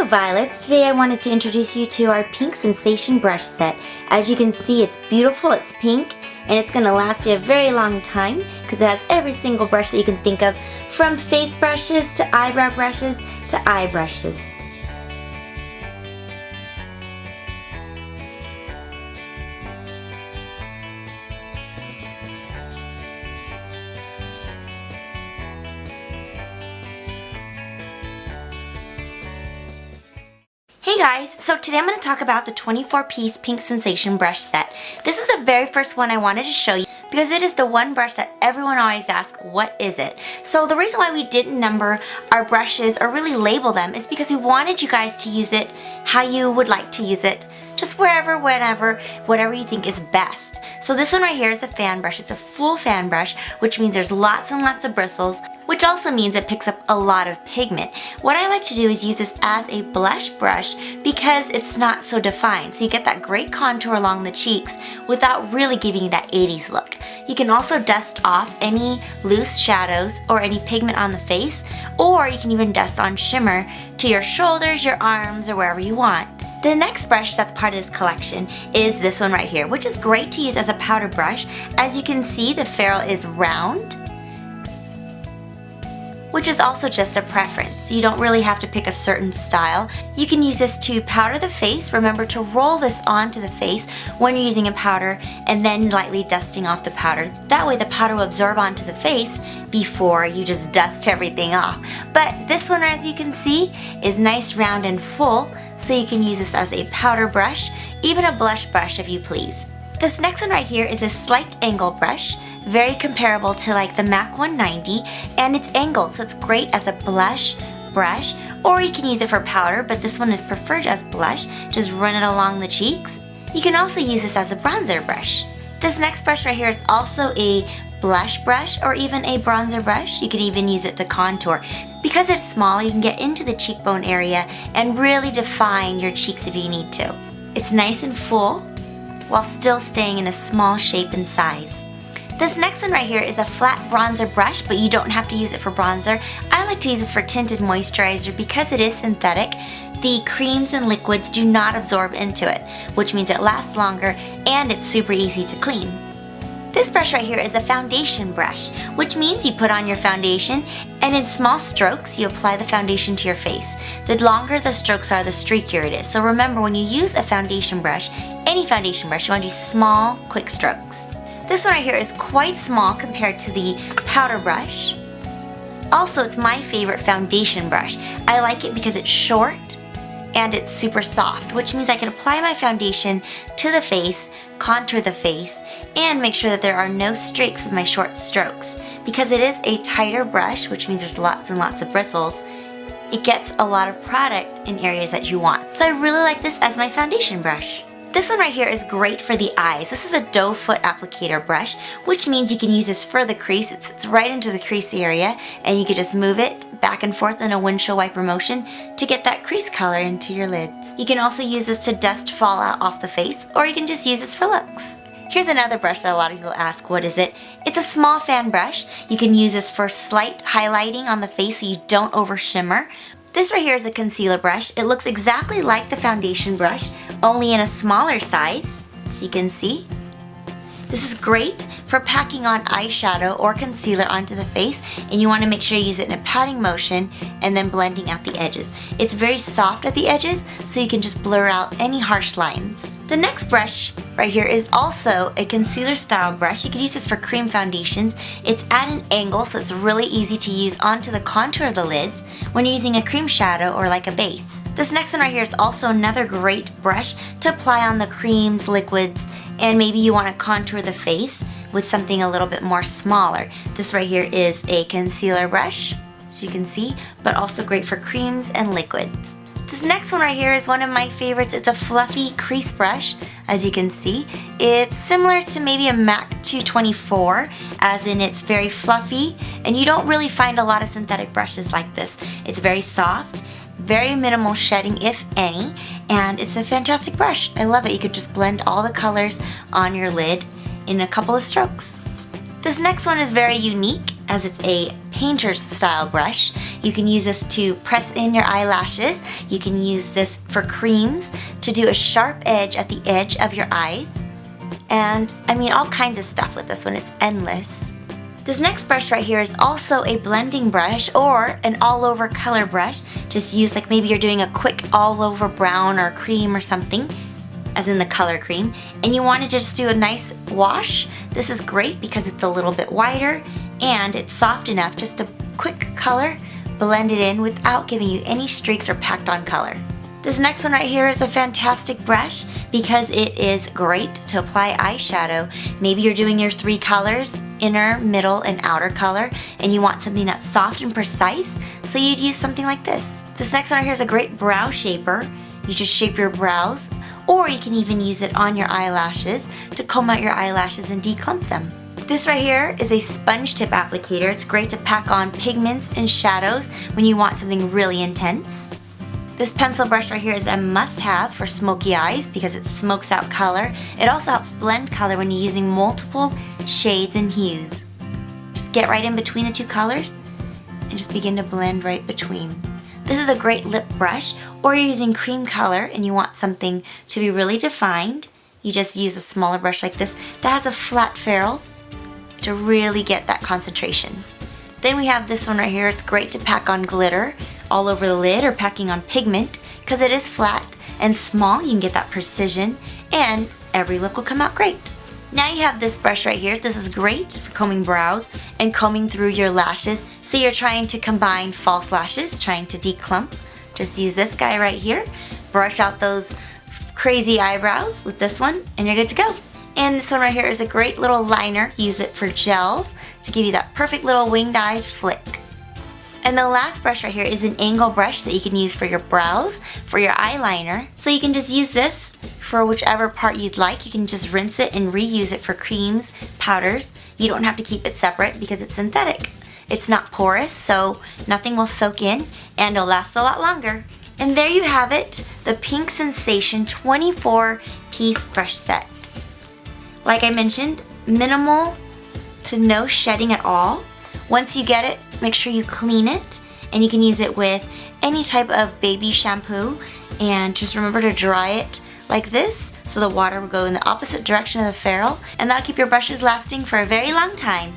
Violets. Today I wanted to introduce you to our Pink Sensation brush set. As you can see, it's beautiful, it's pink, and it's going to last you a very long time because it has every single brush that you can think of, from face brushes to eyebrow brushes to eye brushes. Hey guys, so today I'm going to talk about the 24-piece Pink Sensation brush set. This is the very first one I wanted to show you because it is the one brush that everyone always asks, what is it? So the reason why we didn't number our brushes or really label them is because we wanted you guys to use it how you would like to use it, just wherever, whenever, whatever you think is best. So this one right here is a fan brush. It's a full fan brush, which means there's lots and lots of bristles, which also means it picks up a lot of pigment. What I like to do is use this as a blush brush because it's not so defined. So you get that great contour along the cheeks without really giving you that 80s look. You can also dust off any loose shadows or any pigment on the face, or you can even dust on shimmer to your shoulders, your arms, or wherever you want. The next brush that's part of this collection is this one right here, which is great to use as a powder brush. As you can see, the ferrule is round, which is also just a preference. You don't really have to pick a certain style. You can use this to powder the face. Remember to roll this onto the face when you're using a powder and then lightly dusting off the powder. That way the powder will absorb onto the face before you just dust everything off. But this one, as you can see, is nice, round, and full, so you can use this as a powder brush, even a blush brush if you please. This next one right here is a slight angle brush, very comparable to like the MAC 190, and it's angled, so it's great as a blush brush, or you can use it for powder, but this one is preferred as blush. Just run it along the cheeks. You can also use this as a bronzer brush. This next brush right here is also a blush brush or even a bronzer brush. You can even use it to contour. Because it's small, you can get into the cheekbone area and really define your cheeks if you need to. It's nice and full while still staying in a small shape and size. This next one right here is a flat bronzer brush, but you don't have to use it for bronzer. I like to use this for tinted moisturizer because it is synthetic. The creams and liquids do not absorb into it, which means it lasts longer and it's super easy to clean. This brush right here is a foundation brush, which means you put on your foundation and in small strokes you apply the foundation to your face. The longer the strokes are, the streakier it is. So remember, when you use a foundation brush, any foundation brush, you want to do small, quick strokes. This one right here is quite small compared to the powder brush. Also, it's my favorite foundation brush. I like it because it's short and it's super soft, which means I can apply my foundation to the face, contour the face, and make sure that there are no streaks with my short strokes. Because it is a tighter brush, which means there's lots and lots of bristles, it gets a lot of product in areas that you want. So I really like this as my foundation brush. This one right here is great for the eyes. This is a doe foot applicator brush, which means you can use this for the crease. It sits right into the crease area, and you can just move it back and forth in a windshield wiper motion to get that crease color into your lids. You can also use this to dust fallout off the face, or you can just use this for looks. Here's another brush that a lot of people ask, what is it? It's a small fan brush. You can use this for slight highlighting on the face so you don't over shimmer. This right here is a concealer brush. It looks exactly like the foundation brush, only in a smaller size, so you can see. This is great for packing on eyeshadow or concealer onto the face, and you want to make sure you use it in a patting motion and then blending out the edges. It's very soft at the edges, so you can just blur out any harsh lines. The next brush right here is also a concealer style brush. You can use this for cream foundations. It's at an angle, so it's really easy to use onto the contour of the lids when you're using a cream shadow or like a base. This next one right here is also another great brush to apply on the creams, liquids, and maybe you want to contour the face with something a little bit more smaller. This right here is a concealer brush, so you can see, but also great for creams and liquids. This next one right here is one of my favorites. It's a fluffy crease brush, as you can see. It's similar to maybe a MAC 224, as in it's very fluffy, and you don't really find a lot of synthetic brushes like this. It's very soft, very minimal shedding, if any, and it's a fantastic brush. I love it. You could just blend all the colors on your lid in a couple of strokes. This next one is very unique. as it's a painter's style brush. You can use this to press in your eyelashes. You can use this for creams to do a sharp edge at the edge of your eyes. And I mean, all kinds of stuff with this one, it's endless. This next brush right here is also a blending brush or an all over color brush. Just use, like, maybe you're doing a quick all over brown or cream or something, as in the color cream, and you want to just do a nice wash. This is great because it's a little bit wider and it's soft enough, just a quick color, blend it in without giving you any streaks or packed on color. This next one right here is a fantastic brush because it is great to apply eyeshadow. Maybe you're doing your 3 colors, inner, middle, and outer color, and you want something that's soft and precise, so you'd use something like this. This next one right here is a great brow shaper. You just shape your brows, or you can even use it on your eyelashes to comb out your eyelashes and declump them. This right here is a sponge tip applicator. It's great to pack on pigments and shadows when you want something really intense. This pencil brush right here is a must-have for smoky eyes because it smokes out color. It also helps blend color when you're using multiple shades and hues. Just get right in between the 2 colors and just begin to blend right between. This is a great lip brush, or you're using cream color and you want something to be really defined. You just use a smaller brush like this that has a flat ferrule to really get that concentration. Then we have this one right here. It's great to pack on glitter all over the lid or packing on pigment because it is flat and small. You can get that precision and every look will come out great. Now you have this brush right here. This is great for combing brows and combing through your lashes. So you're trying to combine false lashes, trying to declump. Just use this guy right here. Brush out those crazy eyebrows with this one and you're good to go. And this one right here is a great little liner. Use it for gels to give you that perfect little winged eye flick. And the last brush right here is an angle brush that you can use for your brows, for your eyeliner. So you can just use this for whichever part you'd like. You can just rinse it and reuse it for creams, powders. You don't have to keep it separate because it's synthetic. It's not porous, so nothing will soak in and it'll last a lot longer. And there you have it, the Pink Sensation 24-piece brush set. Like I mentioned, minimal to no shedding at all. Once you get it, make sure you clean it, and you can use it with any type of baby shampoo, and just remember to dry it like this so the water will go in the opposite direction of the ferrule, and that'll keep your brushes lasting for a very long time.